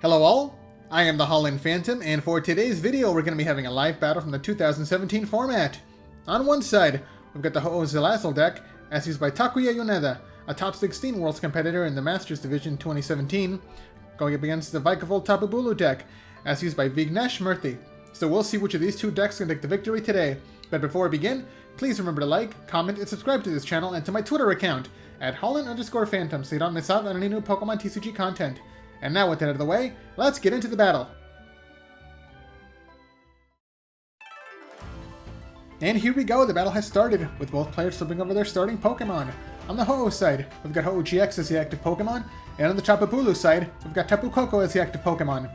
Hello all, I am the Holland Phantom, and for today's video we're going to be having a live battle from the 2017 format. On one side, we've got the Ho-Oh Salazzle deck, as used by Takuya Yoneda, a top 16 Worlds competitor in the Masters Division 2017, going up against the Vikavolt Tapu Bulu deck, as used by Vighnesh Murthy. So we'll see which of these two decks can take the victory today. But before we begin, please remember to like, comment, and subscribe to this channel and to my Twitter account, at Holland_Phantom, so you don't miss out on any new Pokemon TCG content. And now with that out of the way, let's get into the battle. And here we go, the battle has started, with both players flipping over their starting Pokemon. On the Ho-Oh side, we've got Ho-Oh GX as the active Pokemon, and on the Tapu Bulu side, we've got Tapu Koko as the active Pokemon.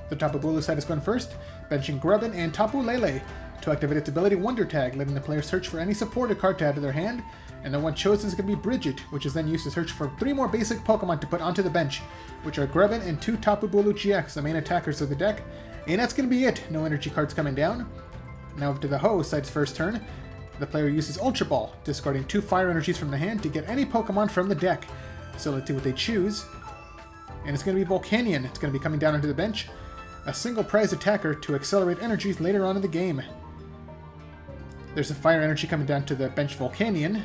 The Tapu Bulu side is going first, benching Grubbin and Tapu Lele to activate its ability Wonder Tag, letting the player search for any supported card to add to their hand, and the one chosen is going to be Bridget, which is then used to search for 3 more basic Pokemon to put onto the bench, which are Grubbin and 2 Tapu Bulu GX, the main attackers of the deck, and that's going to be it. No energy cards coming down. Now to the Ho-Oh side's first turn, the player uses Ultra Ball, discarding 2 fire energies from the hand to get any Pokemon from the deck. So let's see what they choose. And it's going to be Volcanion. It's going to be coming down onto the bench, a single prize attacker to accelerate energies later on in the game. There's a fire energy coming down to the bench Volcanion,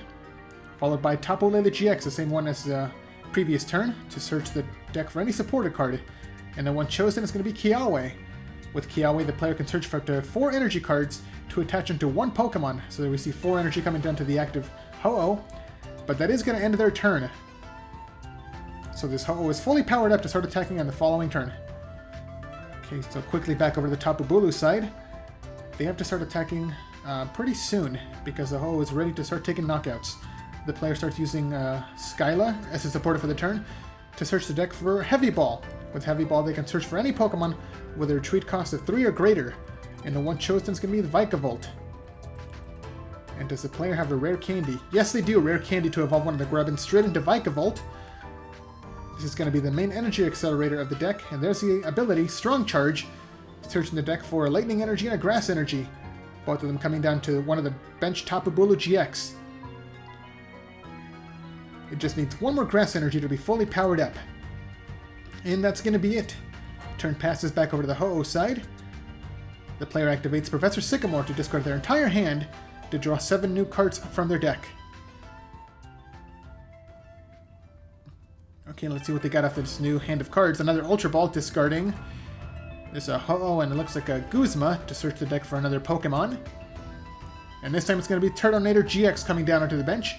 followed by Tapu Lele GX, the same one as the previous turn, to search the deck for any supported card. And the one chosen is going to be Kiawe. With Kiawe, the player can search for up to 4 energy cards to attach into 1 Pokemon, so that we see 4 energy coming down to the active Ho-Oh, but that is going to end their turn. So this Ho-Oh is fully powered up to start attacking on the following turn. Okay, so quickly back over to the Tapu Bulu side. They have to start attacking pretty soon, because the Ho-Oh is ready to start taking knockouts. The player starts using Skyla as a supporter for the turn to search the deck for Heavy Ball. With Heavy Ball, they can search for any Pokemon with a retreat cost of 3 or greater, and the one chosen is going to be the Vikavolt. And does the player have a rare candy? Yes, they do. Rare candy to evolve one of the Grubbins straight into Vikavolt. This is going to be the main energy accelerator of the deck, and there's the ability Strong Charge, searching the deck for a Lightning Energy and a Grass Energy, both of them coming down to one of the bench Tapu Bulu GX. It just needs 1 more Grass Energy to be fully powered up. And that's going to be it. Turn passes back over to the Ho-Oh side. The player activates Professor Sycamore to discard their entire hand to draw 7 new cards from their deck. Okay, let's see what they got after this new hand of cards. Another Ultra Ball, discarding. There's a Ho-Oh and it looks like a Guzma to search the deck for another Pokemon. And this time it's going to be Turtonator GX coming down onto the bench.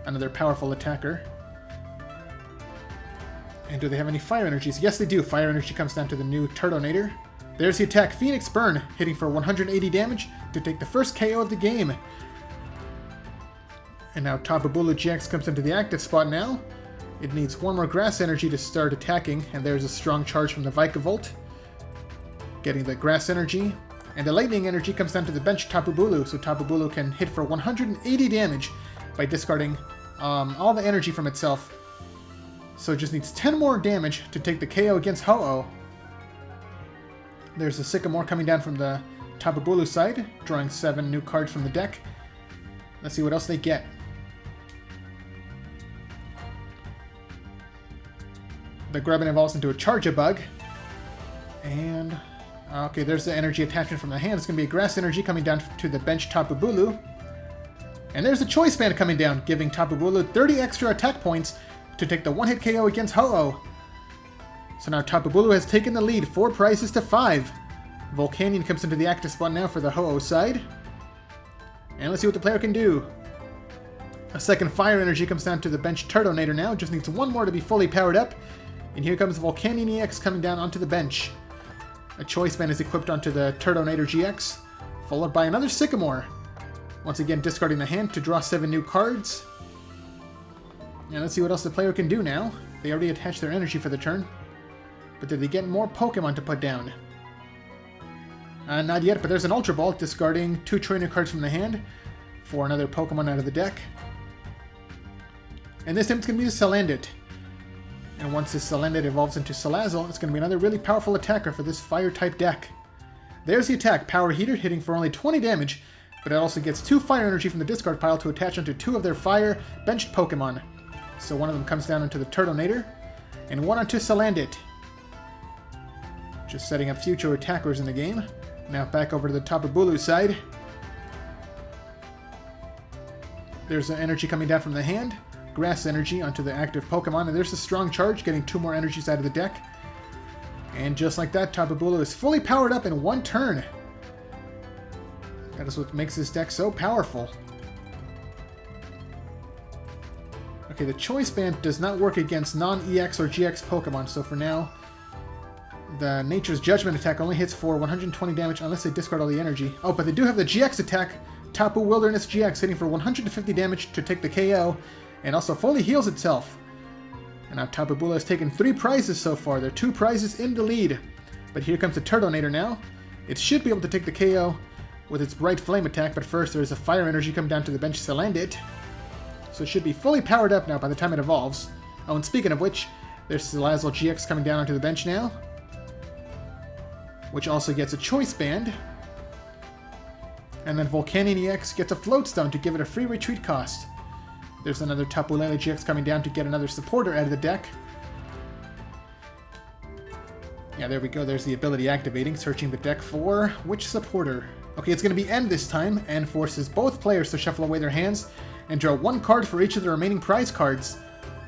Another powerful attacker. And do they have any fire energies? Yes, they do. Fire energy comes down to the new Turtonator. There's the attack, Phoenix Burn, hitting for 180 damage to take the first KO of the game. And now Tapu Bulu GX comes into the active spot now. It needs 1 more Grass Energy to start attacking, and there's a Strong Charge from the Vikavolt, getting the Grass Energy. And the Lightning Energy comes down to the bench Tapu Bulu, so Tapu Bulu can hit for 180 damage by discarding all the energy from itself. So it just needs 10 more damage to take the KO against Ho-Oh. There's a Sycamore coming down from the Tapu Bulu side, drawing 7 new cards from the deck. Let's see what else they get. The Grubbin evolves into a Charge-a-Bug. And okay, there's the energy attachment from the hand. It's going to be a Grass Energy coming down to the bench Tapu Bulu. And there's a Choice Band coming down, giving Tapu Bulu 30 extra attack points to take the 1-hit KO against Ho-Oh. So now Tapu Bulu has taken the lead, 4 prizes to 5. Volcanion comes into the active spot now for the Ho-Oh side. And let's see what the player can do. A second Fire Energy comes down to the bench Turtonator now, just needs 1 more to be fully powered up. And here comes Volcanion EX coming down onto the bench. A Choice Band is equipped onto the Turtonator GX, followed by another Sycamore. Once again, discarding the hand to draw 7 new cards. And let's see what else the player can do now. They already attached their energy for the turn. But did they get more Pokemon to put down? Not yet, but there's an Ultra Ball, discarding 2 trainer cards from the hand for another Pokemon out of the deck. And this time it's going to be the Salandit. And once this Salandit evolves into Salazzle, it's going to be another really powerful attacker for this Fire-type deck. There's the attack, Power Heater, hitting for only 20 damage, but it also gets 2 Fire Energy from the discard pile to attach onto 2 of their Fire benched Pokemon. So one of them comes down into the Turtonator, and one onto Salandit. Just setting up future attackers in the game. Now back over to the Tapu Bulu side. There's the energy coming down from the hand. Grass energy onto the active Pokemon. And there's a strong charge, getting 2 more energies out of the deck. And just like that, Tapu Bulu is fully powered up in 1 turn. That is what makes this deck so powerful. Okay, the Choice Band does not work against non-EX or GX Pokemon, so for now, the Nature's Judgment attack only hits for 120 damage unless they discard all the energy. Oh, but they do have the GX attack, Tapu Wilderness GX, hitting for 150 damage to take the KO, and also fully heals itself. And now Tapu Bulu has taken 3 prizes so far. There are 2 prizes in the lead. But here comes the Turtonator now. It should be able to take the KO with its Bright Flame attack, but first there's a Fire Energy coming down to the bench to land it. So it should be fully powered up now by the time it evolves. Oh, and speaking of which, there's Salazzle GX coming down onto the bench now, which also gets a Choice Band. And then Volcanion EX gets a Float Stone to give it a free retreat cost. There's another Tapu Lele GX coming down to get another supporter out of the deck. Yeah, there we go. There's the ability activating, searching the deck for which supporter. Okay, it's going to be End this time, and forces both players to shuffle away their hands and draw 1 card for each of the remaining prize cards.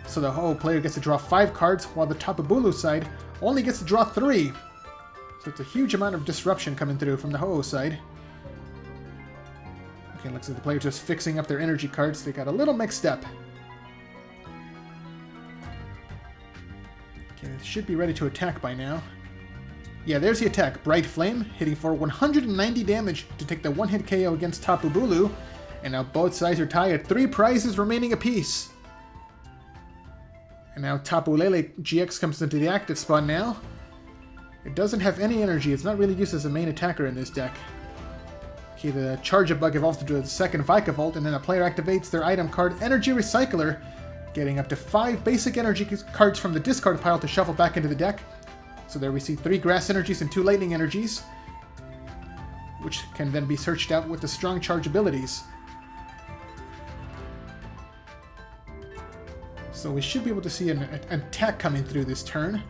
So the Ho-Oh player gets to draw 5 cards, while the Tapu Bulu side only gets to draw 3. So it's a huge amount of disruption coming through from the Ho-Oh side. Okay, looks like the players just fixing up their energy cards. They got a little mixed up. Okay, they should be ready to attack by now. Yeah, there's the attack. Bright Flame, hitting for 190 damage to take the 1-hit KO against Tapu Bulu. And now both sides are tied at 3 prizes remaining apiece. And now Tapu Lele GX comes into the active spot now. It doesn't have any energy. It's not really used as a main attacker in this deck. Okay, the Charge-Up bug evolves into a second Vikavolt, and then a player activates their item card, Energy Recycler, getting up to 5 basic energy cards from the discard pile to shuffle back into the deck. So there we see 3 Grass energies and 2 Lightning energies, which can then be searched out with the strong charge abilities. So we should be able to see an attack coming through this turn.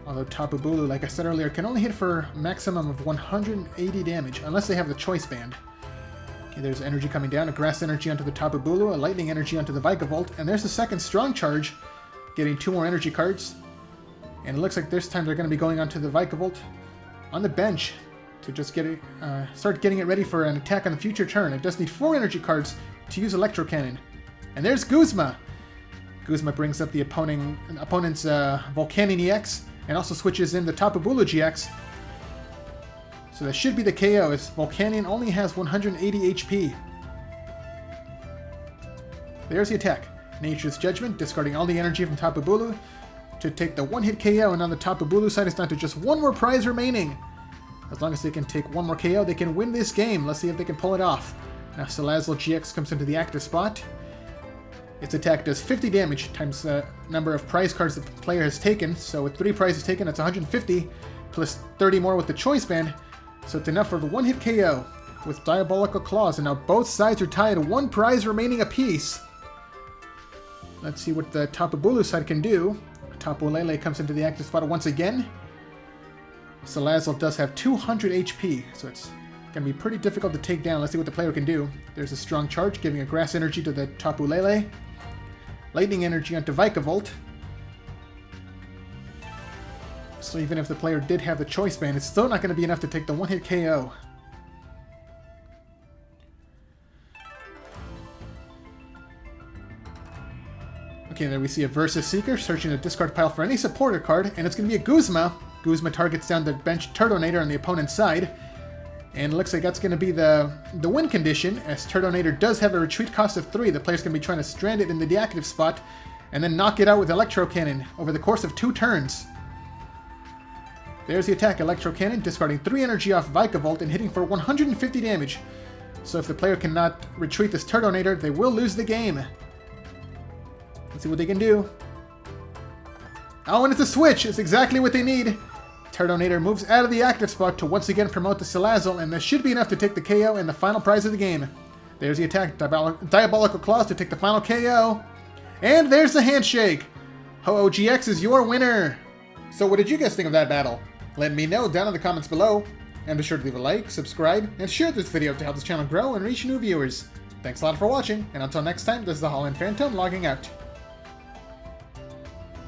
Although Tapu Bulu, like I said earlier, can only hit for a maximum of 180 damage, unless they have the Choice Band. Okay, there's energy coming down, a Grass energy onto the Tapu Bulu, a Lightning energy onto the Vikavolt, and there's the second Strong Charge, getting 2 more energy cards. And it looks like this time they're going to be going onto the Vikavolt on the bench to just get it, start getting it ready for an attack on the future turn. It does need 4 energy cards to use Electro Cannon. And there's Guzma! Guzma brings up the opponent's Volcanion EX, and also switches in the Tapu Bulu GX. So that should be the KO, as Volcanion only has 180 HP. There's the attack. Nature's Judgment, discarding all the energy from Tapu Bulu to take the 1-hit KO, and on the Tapu Bulu side it's down to just 1 more prize remaining. As long as they can take 1 more KO, they can win this game. Let's see if they can pull it off. Now Salazzle GX comes into the active spot. Its attack does 50 damage times the number of prize cards the player has taken. So with 3 prizes taken, it's 150, plus 30 more with the Choice Band. So it's enough for the 1-hit KO with Diabolical Claws. And now both sides are tied, 1 prize remaining apiece. Let's see what the Tapu Bulu side can do. Tapu Lele comes into the active spot once again. Salazzle does have 200 HP, so it's going to be pretty difficult to take down. Let's see what the player can do. There's a Strong Charge, giving a Grass energy to the Tapu Lele. Lightning energy onto Vikavolt. So even if the player did have the Choice Band, it's still not going to be enough to take the 1-hit KO. Okay, there we see a Versus Seeker, searching the discard pile for any supporter card, and it's going to be a Guzma. Guzma targets down the bench Turtonator on the opponent's side. And it looks like that's going to be the win condition, as Turtonator does have a retreat cost of 3. The player's going to be trying to strand it in the deactive spot, and then knock it out with Electro Cannon over the course of 2 turns. There's the attack, Electro Cannon, discarding 3 energy off Vikavolt and hitting for 150 damage. So if the player cannot retreat this Turtonator, they will lose the game. Let's see what they can do. Oh, and it's a switch! It's exactly what they need! Turtonator moves out of the active spot to once again promote the Salazzle, and this should be enough to take the KO and the final prize of the game. There's the attack, Diabolical Claws to take the final KO. And there's the handshake! Ho-Oh GX is your winner! So what did you guys think of that battle? Let me know down in the comments below. And be sure to leave a like, subscribe, and share this video to help this channel grow and reach new viewers. Thanks a lot for watching, and until next time, this is the Holland Phantom logging out.